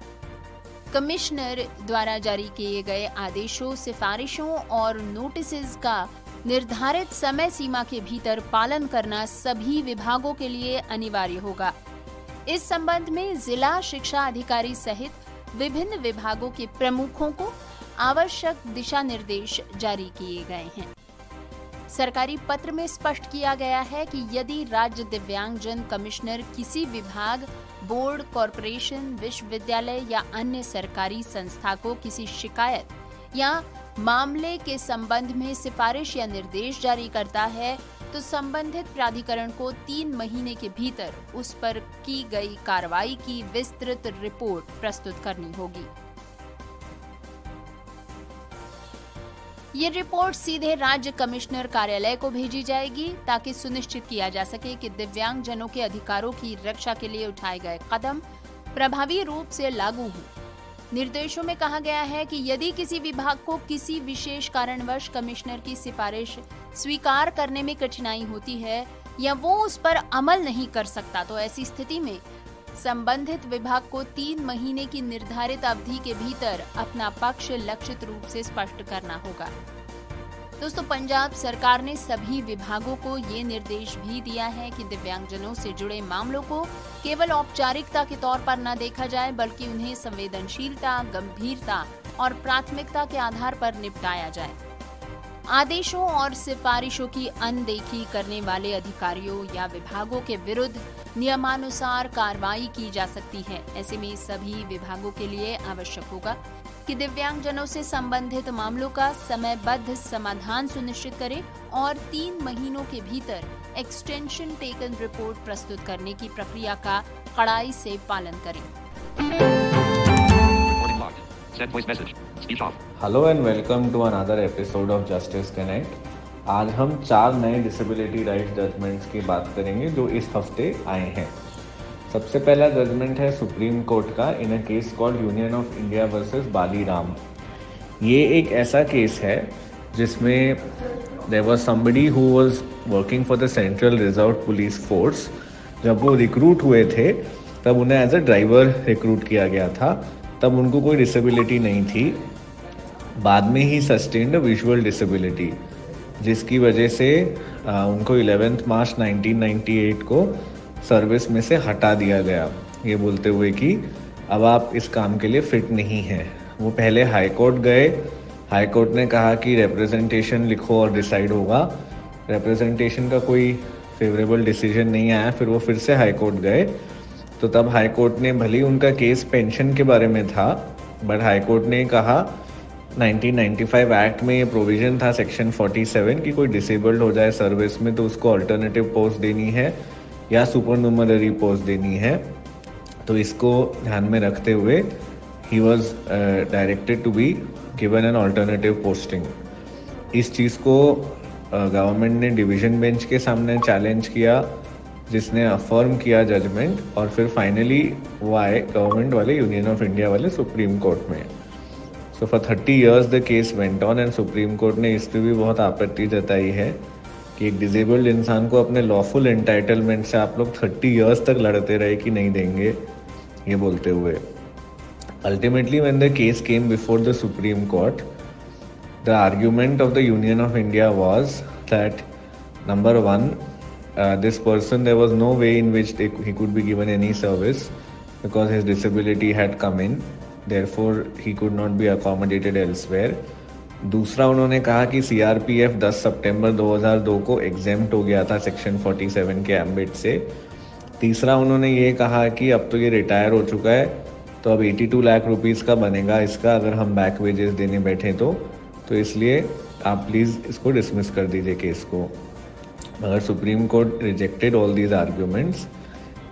कमिश्नर द्वारा जारी किए गए आदेशों, सिफारिशों और नोटिसेज का निर्धारित समय सीमा के भीतर पालन करना सभी विभागों के लिए अनिवार्य होगा। इस संबंध में जिला शिक्षा अधिकारी सहित विभिन्न विभागों के प्रमुखों को आवश्यक दिशा निर्देश जारी किए गए हैं। सरकारी पत्र में स्पष्ट किया गया है कि यदि राज्य दिव्यांगजन कमिश्नर किसी विभाग, बोर्ड, कॉरपोरेशन, विश्वविद्यालय या अन्य सरकारी संस्था को किसी शिकायत या मामले के संबंध में सिफारिश या निर्देश जारी करता है तो संबंधित प्राधिकरण को 3 महीने के भीतर उस पर की गई कार्रवाई की विस्तृत रिपोर्ट प्रस्तुत करनी होगी। ये रिपोर्ट सीधे राज्य कमिश्नर कार्यालय को भेजी जाएगी ताकि सुनिश्चित किया जा सके कि दिव्यांगजनों के अधिकारों की रक्षा के लिए उठाए गए कदम प्रभावी रूप से लागू हों। निर्देशों में कहा गया है कि यदि किसी विभाग को किसी विशेष कारणवश कमिश्नर की सिफारिश स्वीकार करने में कठिनाई होती है या वो उस पर अमल नहीं कर सकता तो ऐसी स्थिति में संबंधित विभाग को 3 महीने की निर्धारित अवधि के भीतर अपना पक्ष लक्षित रूप से स्पष्ट करना होगा। दोस्तों, पंजाब सरकार ने सभी विभागों को ये निर्देश भी दिया है कि दिव्यांगजनों से जुड़े मामलों को केवल औपचारिकता के तौर पर न देखा जाए बल्कि उन्हें संवेदनशीलता, गंभीरता और प्राथमिकता के आधार पर निपटाया जाए। आदेशों और सिफारिशों की अनदेखी करने वाले अधिकारियों या विभागों के विरुद्ध नियमानुसार कार्रवाई की जा सकती है। ऐसे में सभी विभागों के लिए आवश्यक होगा कि दिव्यांगजनों से संबंधित मामलों का समयबद्ध समाधान सुनिश्चित करें और 3 महीनों के भीतर एक्सटेंशन टेकन रिपोर्ट प्रस्तुत करने की प्रक्रिया का कड़ाई से पालन करें। Hello and welcome to another episode of justice connect. आज हम 4 नए डिसेबिलिटी राइट्स जजमेंट्स की बात करेंगे जो इस हफ्ते आए हैं। सबसे पहला जजमेंट है सुप्रीम कोर्ट का in a case called union of India versus Baliram. ये एक ऐसा केस है जिसमें there was somebody who was working for the central reserve police force. जब वो रिक्रूट हुए थे तब उन्हें एज अ ड्राइवर रिक्रूट किया गया था। तब उनको कोई डिसेबिलिटी नहीं थी। बाद में ही सस्टेन्ड विजुअल डिसेबिलिटी, जिसकी वजह से उनको 11 मार्च 1998 को सर्विस में से हटा दिया गया, ये बोलते हुए कि अब आप इस काम के लिए फिट नहीं हैं। वो पहले हाई कोर्ट गए। हाई कोर्ट ने कहा कि रिप्रेजेंटेशन लिखो और डिसाइड होगा। रिप्रेजेंटेशन का कोई फेवरेबल डिसीजन नहीं आया। फिर वो फिर से हाई कोर्ट गए तो तब हाई कोर्ट ने, भले ही उनका केस पेंशन के बारे में था, बट हाई कोर्ट ने कहा 1995 एक्ट में ये प्रोविज़न था सेक्शन 47 कि कोई डिसेबल्ड हो जाए सर्विस में तो उसको अल्टरनेटिव पोस्ट देनी है या सुपरन्यूमररी पोस्ट देनी है। तो इसको ध्यान में रखते हुए he was directed to be given an alternative posting. इस चीज़ को गवर्नमेंट ने डिवीज़न बेंच के सामने चैलेंज किया, जिसने अफर्म किया जजमेंट, और फिर फाइनली वो आए गवर्नमेंट वाले, यूनियन ऑफ इंडिया वाले सुप्रीम कोर्ट में। So for 30 years the case went on and supreme court ने इस पर भी बहुत आपत्ति जताई है कि एक डिसेबल्ड इंसान को अपने लॉफुल एंटाइटलमेंट से आप लोग 30 years तक लड़ते रहे कि नहीं देंगे, ये बोलते हुए ultimately when the case came before the supreme court, the argument of the union of India was that number 1, this person, there was no way in which he could be given any service because his disability had come in, therefore he could not be accommodated elsewhere. दूसरा, उन्होंने कहा कि CRPF 10 सितंबर 2002 को एग्जेम्प्ट हो गया था सेक्शन 47 के एम्बिट से। तीसरा, उन्होंने ये कहा कि अब तो ये रिटायर हो चुका है तो अब 82 लाख रुपीज़ का बनेगा इसका अगर हम बैक वेजेस देने बैठे तो इसलिए आप प्लीज़ इसको डिसमिस कर दीजिए केस को। मगर supreme court rejected all these arguments.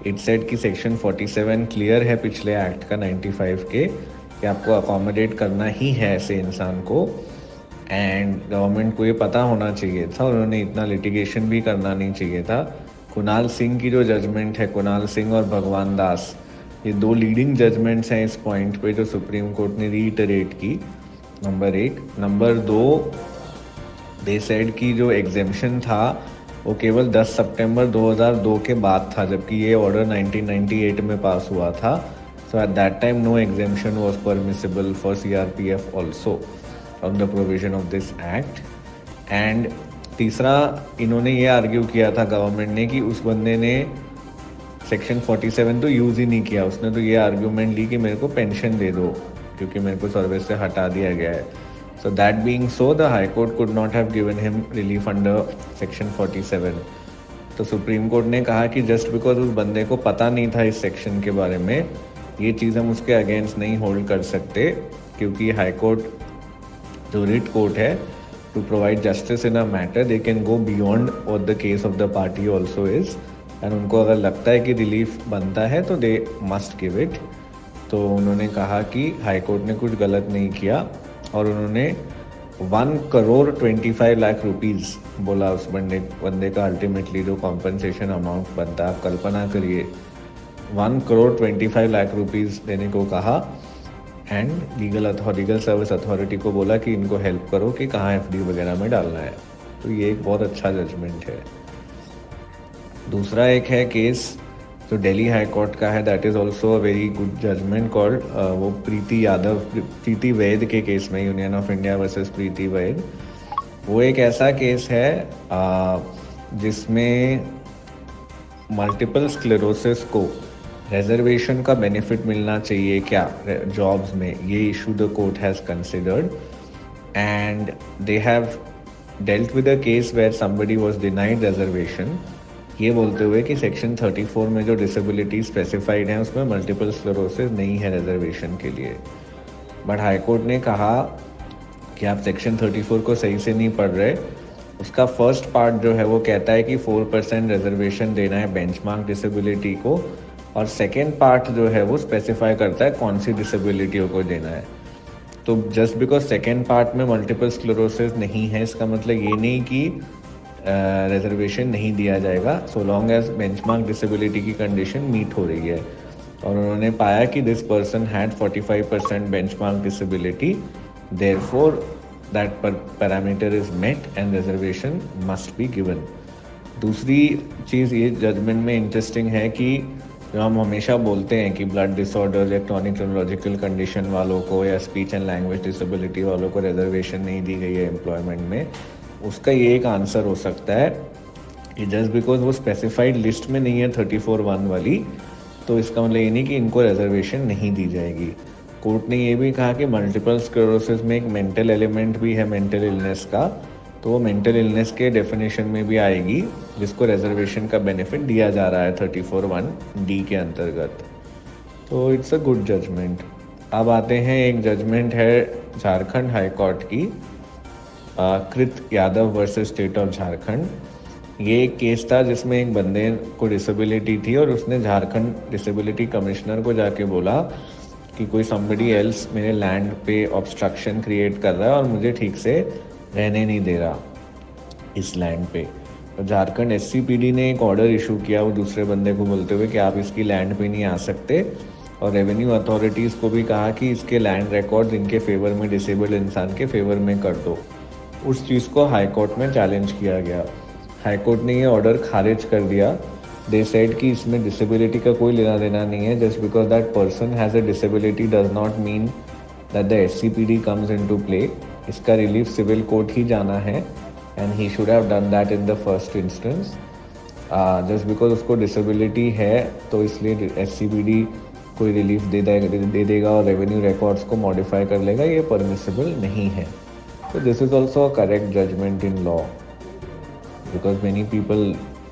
It said कि सेक्शन 47 क्लियर है पिछले एक्ट का 95 के कि आपको अकोमोडेट करना ही है ऐसे इंसान को, एंड गवर्नमेंट को ये पता होना चाहिए था, उन्होंने इतना लिटिगेशन भी करना नहीं चाहिए था। कुणाल सिंह की जो जजमेंट है, कुणाल सिंह और भगवान दास, ये 2 लीडिंग जजमेंट्स हैं इस पॉइंट पे जो सुप्रीम कोर्ट ने रीइटरेट की, नंबर 1। नंबर 2, दे सेड की जो एग्जेम्पशन था वो केवल 10 सितंबर 2002 के बाद था, जबकि ये ऑर्डर 1998 में पास हुआ था। So at that time no exemption was permissible for CRPF also on the provision of this act. And तीसरा, इन्होंने ये आर्ग्यू किया था गवर्नमेंट ने कि उस बंदे ने सेक्शन 47 तो यूज़ ही नहीं किया, उसने तो ये आर्ग्यूमेंट ली कि मेरे को पेंशन दे दो क्योंकि मेरे को सर्विस से हटा दिया गया है। So that being so, the high court could not have given him relief under section 47। तो सुप्रीम कोर्ट ने कहा कि जस्ट बिकॉज उस बंदे को पता नहीं था इस सेक्शन के बारे में, ये चीज़ हम उसके अगेंस्ट नहीं होल्ड कर सकते, क्योंकि हाई कोर्ट जो रिट कोर्ट है, to provide justice in a matter they can go beyond what the case of the party also is. And उनको अगर लगता है कि रिलीफ बनता है तो दे मस्ट गिव इट। तो उन्होंने कहा कि हाई कोर्ट ने कुछ गलत नहीं किया और उन्होंने 1,25,00,000 रुपीज़ बोला उस बंदे का अल्टीमेटली जो कॉम्पनसेशन अमाउंट बनता है। आप कल्पना करिए, 1,25,00,000 रुपीज़ देने को कहा एंड लीगल सर्विस अथॉरिटी को बोला कि इनको हेल्प करो कि कहाँ एफडी वगैरह में डालना है। तो ये एक बहुत अच्छा जजमेंट है। दूसरा एक है केस जो दिल्ली हाई कोर्ट का है, that is also a very good judgement called, वो प्रीति वैद के केस में, Union of India versus Preeti Vaid. वो एक ऐसा केस है जिसमें मल्टीपल स्क्लेरोसिस को रिजर्वेशन का बेनिफिट मिलना चाहिए क्या जॉब्स में, ये issue the court has considered and they have dealt with a case where somebody was denied reservation, ये बोलते हुए कि सेक्शन 34 में जो डिसेबिलिटी स्पेसिफाइड है उसमें मल्टीपल स्क्लेरोसिस नहीं है रिजर्वेशन के लिए। बट हाई कोर्ट ने कहा कि आप सेक्शन 34 को सही से नहीं पढ़ रहे। उसका फर्स्ट पार्ट जो है वो कहता है कि 4% रिजर्वेशन देना है बेंचमार्क डिसेबिलिटी को, और सेकेंड पार्ट जो है वो स्पेसिफाई करता है कौन सी डिसेबिलिटियों को देना है। तो जस्ट बिकॉज सेकेंड पार्ट में मल्टीपल स्क्लेरोसिस नहीं है, इसका मतलब ये नहीं कि रिजर्वेशन नहीं दिया जाएगा, so long as benchmark disability की कंडीशन मीट हो रही है। और उन्होंने पाया कि this person had 45% benchmark disability, therefore that parameter is met and reservation must be given. दूसरी चीज़ ये जजमेंट में इंटरेस्टिंग है कि जो हम हमेशा बोलते हैं कि ब्लड डिसऑर्डर या क्रॉनिक न्यूरोलॉजिकल कंडीशन वालों को या स्पीच एंड लैंग्वेज डिसेबिलिटी वालों को रिजर्वेशन नहीं दी गई है एम्प्लॉयमेंट में, उसका ये एक आंसर हो सकता है कि जस्ट बिकॉज वो स्पेसिफाइड लिस्ट में नहीं है 34(1) वाली, तो इसका मतलब ये नहीं कि इनको रिजर्वेशन नहीं दी जाएगी। कोर्ट ने ये भी कहा कि मल्टीपल स्क्लेरोसिस में एक मेंटल एलिमेंट भी है, मेंटल इलनेस का, तो वो मेंटल इलनेस के डेफिनेशन में भी आएगी जिसको रिजर्वेशन का बेनिफिट दिया जा रहा है 34(1)(d) के अंतर्गत। तो इट्स अ गुड जजमेंट। अब आते हैं, एक जजमेंट है झारखंड हाई कोर्ट की, कृत Yadav versus state of Jharkhand. ये एक केस था जिसमें एक बंदे को डिसेबिलिटी थी और उसने झारखंड डिसेबिलिटी कमिश्नर को जाके बोला कि कोई समबडी एल्स मेरे लैंड पे ऑब्स्ट्रक्शन क्रिएट कर रहा है और मुझे ठीक से रहने नहीं दे रहा इस लैंड पे। तो झारखंड SCPD ने एक ऑर्डर इशू किया वो दूसरे बंदे को बोलते हुए कि आप इसकी लैंड पे नहीं आ सकते, और रेवेन्यू अथॉरिटीज़ को भी कहा कि इसके लैंड रिकॉर्ड्स इनके फेवर में, डिसेबल्ड इंसान के फेवर में कर दो। उस चीज़ को हाई कोर्ट में चैलेंज किया गया। हाई कोर्ट ने ये ऑर्डर खारिज कर दिया। दे सेड कि इसमें डिसेबिलिटी का कोई लेना देना नहीं है, just because that person has a disability does not mean that the SCPD comes into play. इसका रिलीफ सिविल कोर्ट ही जाना है and he should have done that in the first instance. Just because उसको डिसेबिलिटी है तो इसलिए SCPD कोई रिलीफ दे देगा और रेवेन्यू रिकॉर्ड्स को मॉडिफाई कर लेगा, ये परमिसिबल नहीं है। So this is also a correct judgment in law, because many people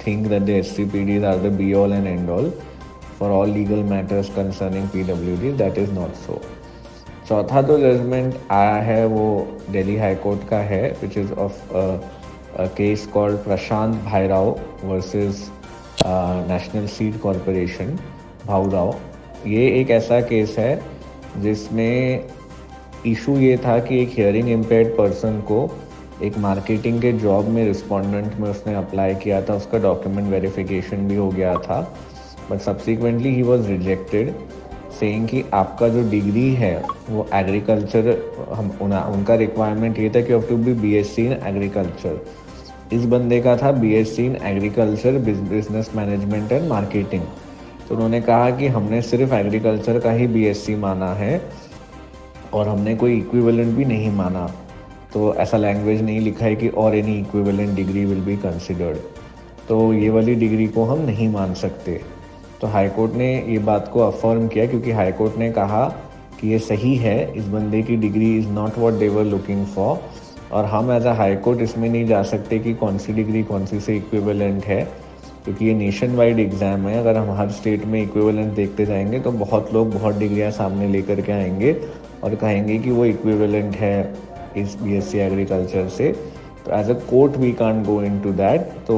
think that the SCPDs are the be-all and end-all for all legal matters concerning PWD. That is not so. चौथा जो जजमेंट आया है वो दिल्ली हाई कोर्ट का है, which is of a case called Prashant Bhairao versus national seed corporation Bhaurao. ये एक ऐसा केस है जिसमें इशू ये था कि एक हियरिंग इम्पेयर्ड पर्सन को एक मार्केटिंग के जॉब में रिस्पोंडेंट में उसने अप्लाई किया था, उसका डॉक्यूमेंट वेरिफिकेशन भी हो गया था, but subsequently he was rejected saying कि आपका जो डिग्री है वो एग्रीकल्चर, उनका रिक्वायरमेंट ये था कि of to be BSc in agriculture. इस बंदे का था BSc in agriculture, business management and marketing. तो उन्होंने कहा कि हमने सिर्फ एग्रीकल्चर का ही बीएससी माना है और हमने कोई इक्विवेलेंट भी नहीं माना, तो ऐसा लैंग्वेज नहीं लिखा है कि और any equivalent degree will be considered, तो ये वाली डिग्री को हम नहीं मान सकते। तो हाई कोर्ट ने ये बात को अफर्म किया, क्योंकि हाई कोर्ट ने कहा कि ये सही है, इस बंदे की degree is not what they were looking for, और हम एज अ हाई कोर्ट इसमें नहीं जा सकते कि कौन सी डिग्री कौन सी से इक्विवेलेंट है, क्योंकि ये नेशन वाइड एग्ज़ाम है। अगर हम हर स्टेट में इक्विवेलेंट देखते जाएंगे तो बहुत लोग बहुत डिग्रियां सामने लेकर के आएंगे और कहेंगे कि वो इक्विवेलेंट है इस बीएससी एग्रीकल्चर से। तो as a court we can't go into that. तो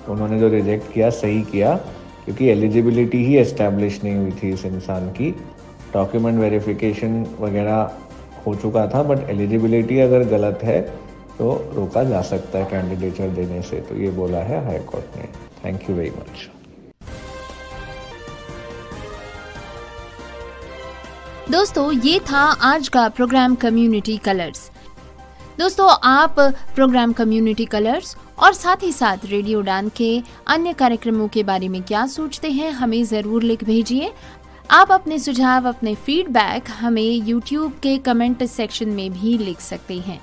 उन्होंने जो रिजेक्ट किया सही किया, क्योंकि एलिजिबिलिटी ही एस्टैब्लिश नहीं हुई थी इस इंसान की। डॉक्यूमेंट वेरिफिकेशन वगैरह हो चुका था, बट एलिजिबिलिटी अगर गलत है तो रोका जा सकता है कैंडिडेचर देने से। तो ये बोला है हाई कोर्ट ने। Thank you very much. दोस्तों, ये था आज का प्रोग्राम कम्युनिटी कलर्स। दोस्तों, आप प्रोग्राम कम्युनिटी कलर्स और साथ ही साथ रेडियो उड़ान के अन्य कार्यक्रमों के बारे में क्या सोचते हैं, हमें ज़रूर लिख भेजिए। आप अपने सुझाव, अपने फीडबैक हमें YouTube के कमेंट सेक्शन में भी लिख सकते हैं।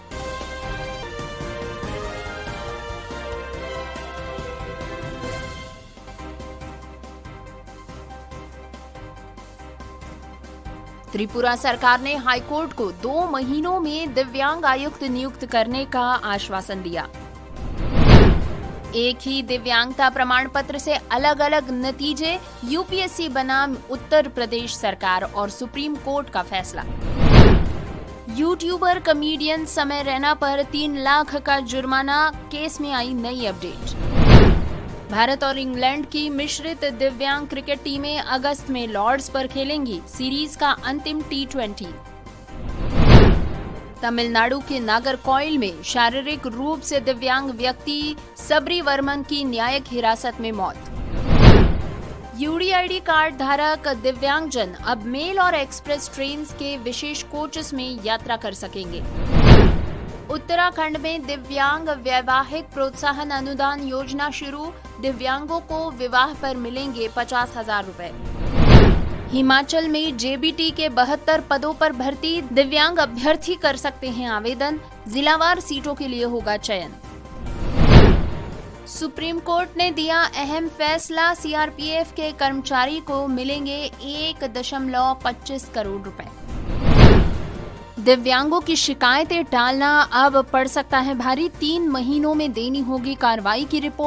त्रिपुरा सरकार ने हाईकोर्ट को 2 महीनों में दिव्यांग आयुक्त नियुक्त करने का आश्वासन दिया। एक ही दिव्यांगता प्रमाण पत्र से अलग अलग नतीजे, यूपीएससी बनाम उत्तर प्रदेश सरकार और सुप्रीम कोर्ट का फैसला। यूट्यूबर कॉमेडियन समय रैना पर 3 लाख का जुर्माना, केस में आई नई अपडेट। भारत और इंग्लैंड की मिश्रित दिव्यांग क्रिकेट टीमें अगस्त में लॉर्ड्स पर खेलेंगी सीरीज का अंतिम T20। तमिलनाडु के नागरकोइल में शारीरिक रूप से दिव्यांग व्यक्ति सबरी वर्मन की न्यायिक हिरासत में मौत। यूडीआईडी कार्ड धारक दिव्यांगजन अब मेल और एक्सप्रेस ट्रेन के विशेष कोचेस में यात्रा कर सकेंगे। उत्तराखंड में दिव्यांग वैवाहिक प्रोत्साहन अनुदान योजना शुरू, दिव्यांगों को विवाह पर मिलेंगे 50,000 रुपए। हिमाचल में जेबीटी के 72 पदों पर भर्ती, दिव्यांग अभ्यर्थी कर सकते हैं आवेदन, जिलावार सीटों के लिए होगा चयन। सुप्रीम कोर्ट ने दिया अहम फैसला, सीआरपीएफ के कर्मचारी को मिलेंगे 1.25 करोड़ रुपए। दिव्यांगों की शिकायतें टालना अब पड़ सकता है भारी, 3 महीनों में देनी होगी कार्रवाई की रिपोर्ट,